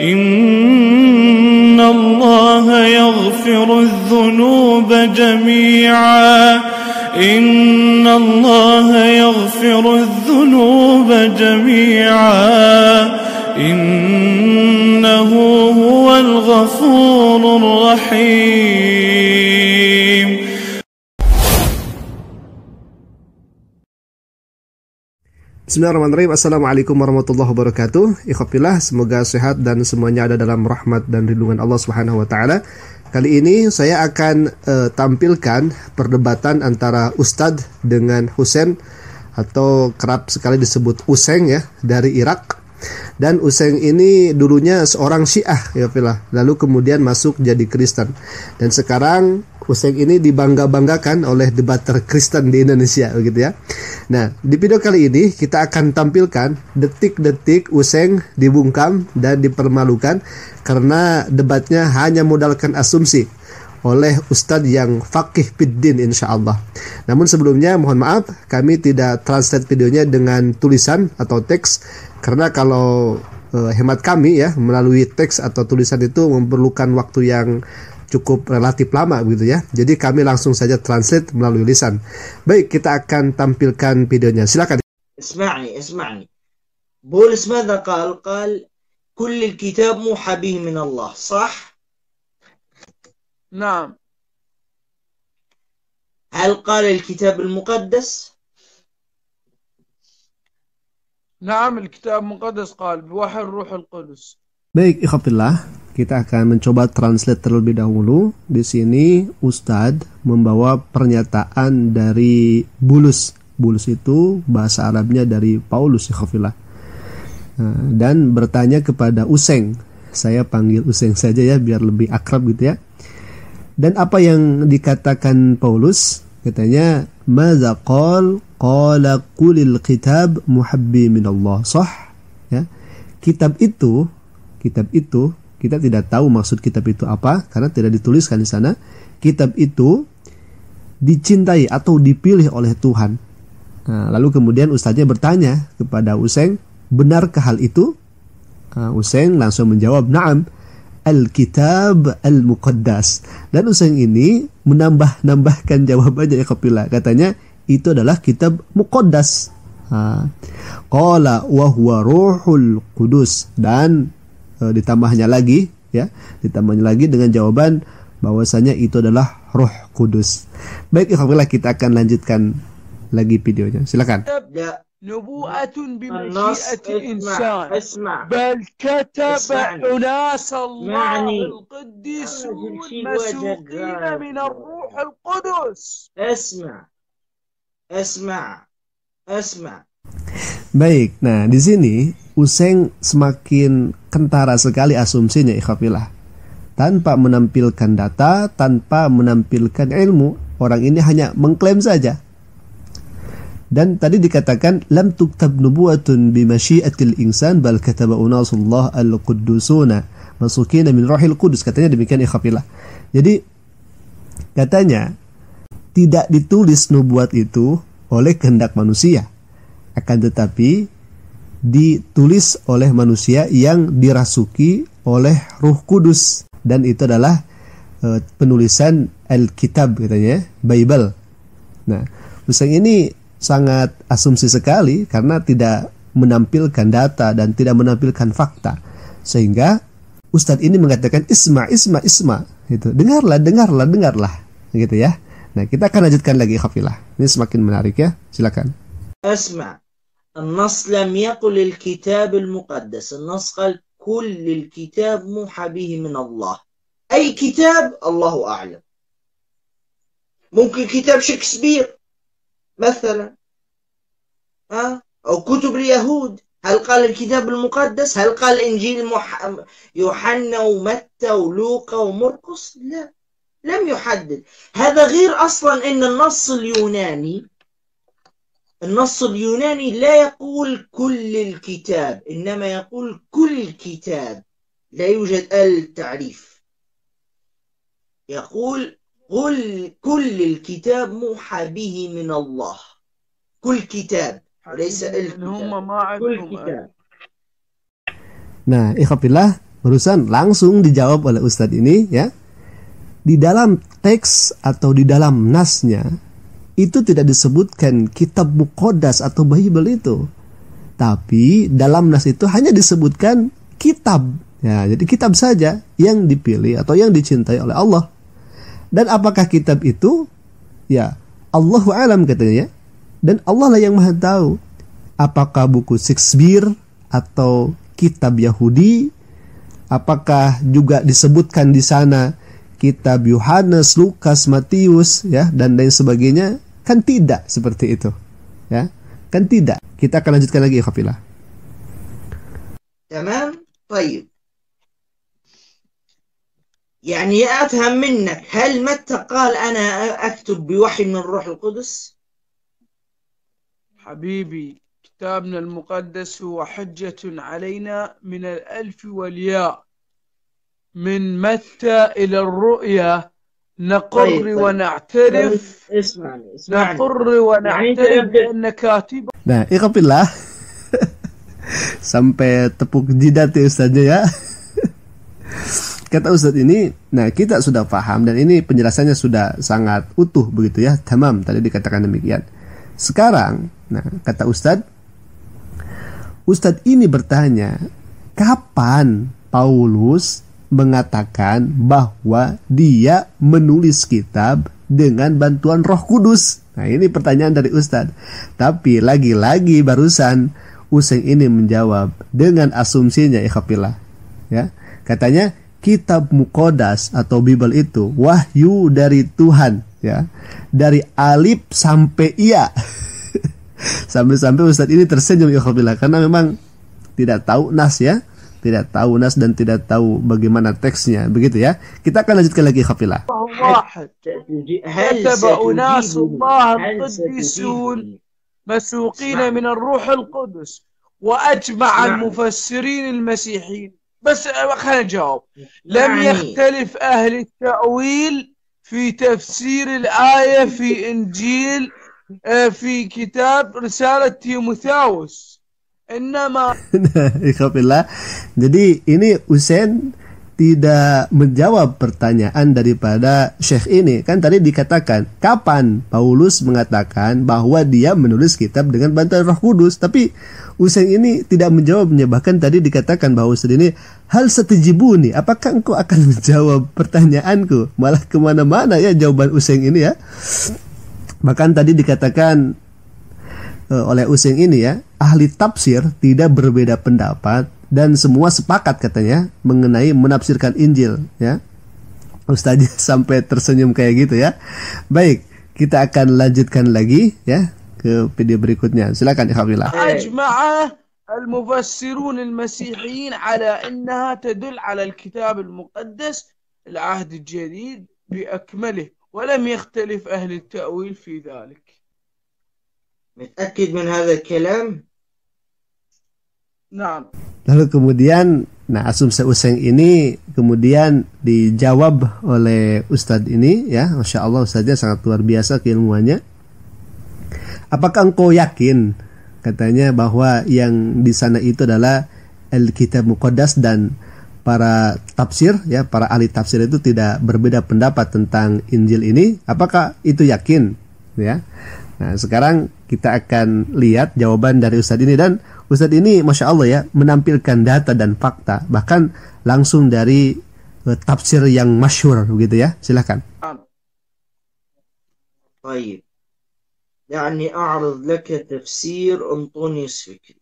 إن الله يغفر الذنوب جميعا إن الله يغفر الذنوب جميعا إنه هو الغفور الرحيم. Bismillahirrahmanirrahim. Assalamualaikum warahmatullahi wabarakatuh. Ikhwafillah, semoga sehat dan semuanya ada dalam rahmat dan lindungan Allah Subhanahu wa taala. Kali ini saya akan tampilkan perdebatan antara Ustadz dengan Husain, atau kerap sekali disebut Useng ya, dari Irak. Dan Useng ini dulunya seorang Syiah ya filah, lalu kemudian masuk jadi Kristen. Dan sekarang Useng ini dibangga-banggakan oleh debater Kristen di Indonesia begitu ya. Nah, di video kali ini kita akan tampilkan detik-detik Useng dibungkam dan dipermalukan karena debatnya hanya modalkan asumsi oleh Ustadz yang faqih fiddin insyaallah. Namun sebelumnya mohon maaf, kami tidak translate videonya dengan tulisan atau teks, karena kalau hemat kami ya, melalui teks atau tulisan itu memerlukan waktu yang cukup relatif lama begitu ya. Jadi kami langsung saja translate melalui lisan. Baik, kita akan tampilkan videonya. Silakan. اسمعني. بولس ماذا قال؟ قال كل الكتاب موحى به من الله، صح؟ نعم. هل قال الكتاب المقدس؟ نعم، الكتاب المقدس قال بوحي الروح القدس. Baik, ikhwafillah, kita akan mencoba translate terlebih dahulu. Di sini Ustadz membawa pernyataan dari Bulus. Bulus itu bahasa Arabnya dari Paulus, ikhwafillah. Dan bertanya kepada Useng. Saya panggil Useng saja ya, biar lebih akrab gitu ya. Dan apa yang dikatakan Paulus? Katanya, "Madza qala qulil kitab muhabbi minallah." Sah? Ya. Kitab itu kita tidak tahu maksud kitab itu apa karena tidak dituliskan di sana. Kitab itu dicintai atau dipilih oleh Tuhan. Nah, lalu kemudian ustaznya bertanya kepada Useng, benarkah hal itu? Useng langsung menjawab, "Na'am, Al-Kitab Al-Muqaddas." Dan Useng ini menambahkan jawabannya ya kapila. Katanya itu adalah kitab Muqaddas. Qala wa huwa Ruhul Qudus. Dan ditambahnya lagi dengan jawaban bahwasanya itu adalah Roh Kudus. Baik, ikhwallah, kita akan lanjutkan lagi videonya. Silakan. نبوءة بمشيئة إنسان بل كتب أناس الله القديسون مسوقين من الروح القدس. اسمع. Baik, nah di sini Useng semakin kentara sekali asumsinya ikhwafillah. Tanpa menampilkan data, tanpa menampilkan ilmu, orang ini hanya mengklaim saja. Dan tadi dikatakan lam tuktab nubuwatun bi masyiatil insan bal kataba unasullah al-quddusuna masukina min rohil kudus. Katanya demikian ikhwafillah. Jadi katanya tidak ditulis nubuat itu oleh kehendak manusia, akan tetapi ditulis oleh manusia yang dirasuki oleh Ruh Kudus, dan itu adalah penulisan Alkitab katanya, Bible. Nah, Useng ini sangat asumsi sekali karena tidak menampilkan data dan tidak menampilkan fakta, sehingga Ustadz ini mengatakan isma gitu. Dengarlah gitu ya. Nah, kita akan lanjutkan lagi hafilah. Ini semakin menarik ya. Silakan. اسمع. النص لم يقل الكتاب المقدس، النص قال كل الكتاب موحى به من الله. أي كتاب الله أعلم. ممكن كتاب شكسبير مثلا، أو كتب اليهود. هل قال الكتاب المقدس؟ هل قال إنجيل يوحنا ومتى ولوقا ومرقس؟ لا، لم يحدد. هذا غير أصلا إن النص اليوناني لا يقول كل الكتاب، إنما يقول كل كتاب، لا يوجد التعريف. يقول كل الكتاب موحى به من الله، كل كتاب وليس الكتاب، كل كتاب. Nah, ikhwafillah, barusan langsung dijawab oleh Ustadz ini ya. Di dalam teks atau di dalam nasnya itu tidak disebutkan kitab muqaddas atau Bible itu. Tapi dalam nas itu hanya disebutkan kitab. Ya, jadi kitab saja yang dipilih atau yang dicintai oleh Allah. Dan apakah kitab itu? Ya, Allahu a'lam katanya ya. Dan Allah lah yang Maha tahu. Apakah buku Shakespeare atau kitab Yahudi? Apakah juga disebutkan di sana kitab Yohanes, Lukas, Matius ya dan lain sebagainya? Kan tidak seperti itu. Ya, kan tidak. Kita akan lanjutkan lagi ikhwafillah. تمام طيب يعني أفهم منك هل متى قال أنا أكتب بوحي من الروح القدس؟ حبيبي كتابنا المقدس هو حجة علينا من الألف والياء من متى إلى الرؤيا نقر طيب. ونعترف اسمعني نقر ونعترف بأن كاتب. Nah, ikhwafillah. Sampai tepuk jidat ya Ustaznya ya. Kata Ustadz ini, nah kita sudah paham dan ini penjelasannya sudah sangat utuh begitu ya. Tamam, tadi dikatakan demikian. Sekarang, nah kata Ustadz ini bertanya, kapan Paulus mengatakan bahwa dia menulis kitab dengan bantuan Roh Kudus? Nah ini pertanyaan dari Ustadz. Tapi lagi-lagi barusan Usain ini menjawab dengan asumsinya ikhafillah. Ya, katanya kitab muqaddas atau Bible itu wahyu dari Tuhan ya, dari alif sampai iya. Sampai-sampai Ustadz ini tersenyum ikhafillah karena memang tidak tahu nas ya, tidak tahu nas dan tidak tahu bagaimana teksnya begitu ya. Kita akan lanjutkan lagi ikhafillah. كتب أناس الله القديسون مسوقين من الروح القدس وأجمع المفسرين المسيحيين. بس خلينا نجاوب. لم يختلف أهل التأويل في تفسير الآية في إنجيل في كتاب رسالة تيموثاوس إنما. Ikhwafillah. Jadi ini Usain tidak menjawab pertanyaan daripada Syekh ini. Kan tadi dikatakan kapan Paulus mengatakan bahwa dia menulis kitab dengan bantuan Roh Kudus. Tapi Usain ini tidak menjawabnya. Bahkan tadi dikatakan bahwa Ustaz ini hal setujibuni, apakah engkau akan menjawab pertanyaanku? Malah kemana-mana ya jawaban Usain ini ya. Bahkan tadi dikatakan oleh Usain ini ya, ahli tafsir tidak berbeda pendapat dan semua sepakat katanya mengenai menafsirkan Injil ya. Ustaznya sampai tersenyum kayak gitu ya. Baik, kita akan lanjutkan lagi ya ke video berikutnya. Silakan ikhwafillah. أجمع المفسرون المسيحيين على أنها تدل على الكتاب المقدس العهد الجديد بأكمله ولم يختلف أهل التأويل في ذلك. متأكد من هذا الكلام؟ نعم. Lalu kemudian, nah asumsi Usain ini kemudian dijawab oleh Ustadz ini ya, Masya Allah Ustadznya sangat luar biasa keilmuannya. Apakah engkau yakin, katanya, bahwa yang di sana itu adalah Alkitab Muqaddas dan para tafsir ya, para ahli tafsir itu tidak berbeda pendapat tentang Injil ini? Apakah itu yakin ya? Nah sekarang kita akan lihat jawaban dari Ustadz ini, dan Ustadz ini Masya Allah ya menampilkan data dan fakta bahkan langsung dari tafsir yang masyhur begitu ya. Silakan. طيب يعني أعرض لك تفسير أنطونيوس فكري.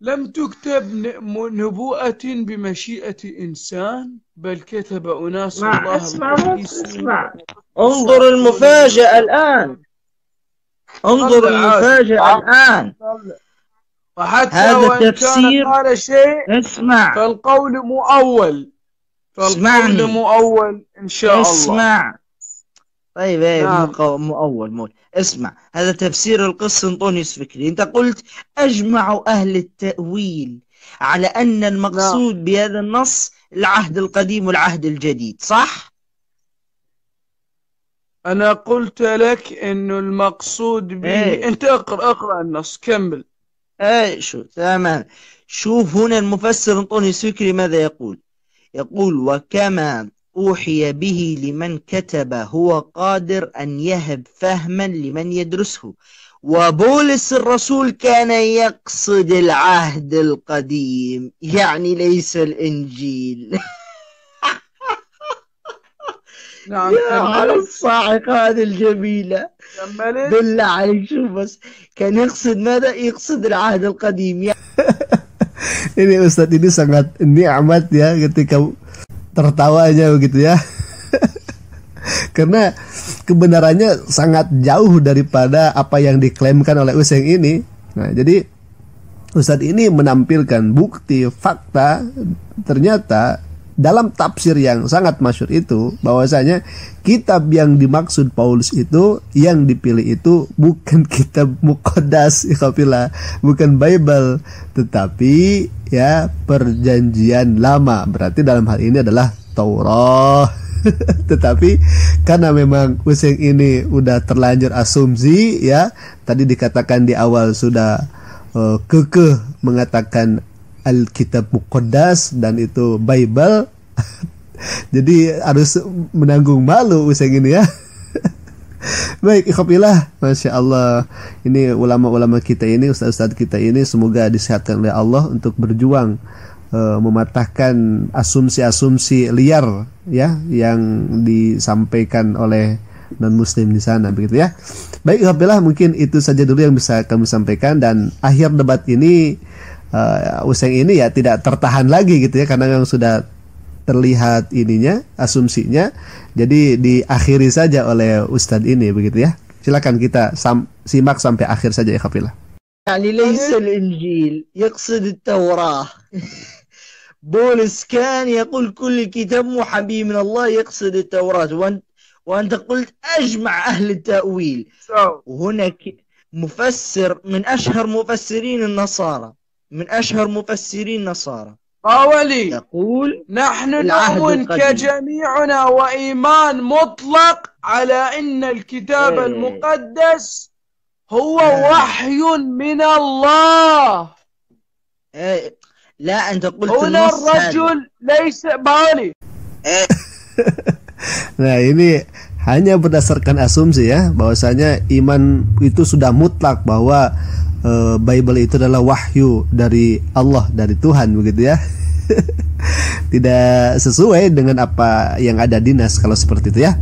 لم تكتب نبوءة بمشيئة إنسان بل كتب أناس الله. اسمع انظر المفاجأة الآن. انظر المفاجأة الآن. وحتى هذا وإن التفسير كان قال شيء اسمع فالقول مؤول. اسمعني مؤول إن شاء الله. اسمع طيب نعم. مؤول اسمع، هذا تفسير القس أنطونيوس فكري. أنت قلت أجمع أهل التأويل على أن المقصود بهذا النص العهد القديم والعهد الجديد، صح؟ أنا قلت لك إنه المقصود به أنت اقرأ النص كمل. شو تمام. شوف هنا المفسر أنطوني السكري ماذا يقول؟ يقول وكما أوحي به لمن كتب هو قادر أن يهب فهما لمن يدرسه. وبولس الرسول كان يقصد العهد القديم يعني ليس الإنجيل. نعم. يا على الصاعقة هذه الجميلة. بالله عليك شوف بس كان يقصد ماذا؟ يقصد العهد القديم. Ini Ustadz ini sangat nikmat ya ketika tertawanya begitu ya. Karena kebenarannya sangat jauh daripada apa yang diklaimkan oleh Usain ini. Nah, jadi Ustadz ini menampilkan bukti fakta ternyata dalam tafsir yang sangat masyhur itu bahwasanya kitab yang dimaksud Paulus itu yang dipilih itu bukan kitab Muqaddas, ikhwafillah, bukan Bible, tetapi ya Perjanjian Lama. Berarti dalam hal ini adalah Taurat. Tetapi karena memang Usain ini udah terlanjur asumsi ya, tadi dikatakan di awal sudah kekeh mengatakan Alkitab Muqaddas dan itu Bible. Jadi harus menanggung malu Usain ini ya. Baik, ikhwafillah, Masya Allah. Ini ulama-ulama kita ini, ustaz-ustaz kita ini semoga disehatkan oleh Allah untuk berjuang mematahkan asumsi-asumsi liar ya yang disampaikan oleh non-muslim di sana begitu ya. Baik, ikhwafillah, mungkin itu saja dulu yang bisa kami sampaikan, dan akhir debat ini Usain ini ya tidak tertahan lagi gitu ya, karena yang sudah terlihat ininya, asumsinya, jadi diakhiri saja oleh Ustadz ini begitu ya. Silakan kita simak sampai akhir saja ya ikhwafillah. يعني ليس الإنجيل يقصد التوراة. بولس كان يقول كل كتاب محبي من الله يقصد التوراة، وأنت قلت أجمع أهل التأويل. وهنا مفسر من أشهر مفسرين النصارى، من أشهر مفسرين النصارى قاولي يقول نحن نؤمن كجميعنا وإيمان مطلق على أن الكتاب المقدس هو وحي من الله. لا أنت قلت هنا الرجل ليس بالي. Nah, ini hanya berdasarkan asumsi ya, bahwasanya iman itu sudah mutlak bahwa Bible itu adalah wahyu dari Allah, dari Tuhan begitu ya. Tidak sesuai dengan apa yang ada di nas kalau seperti itu ya.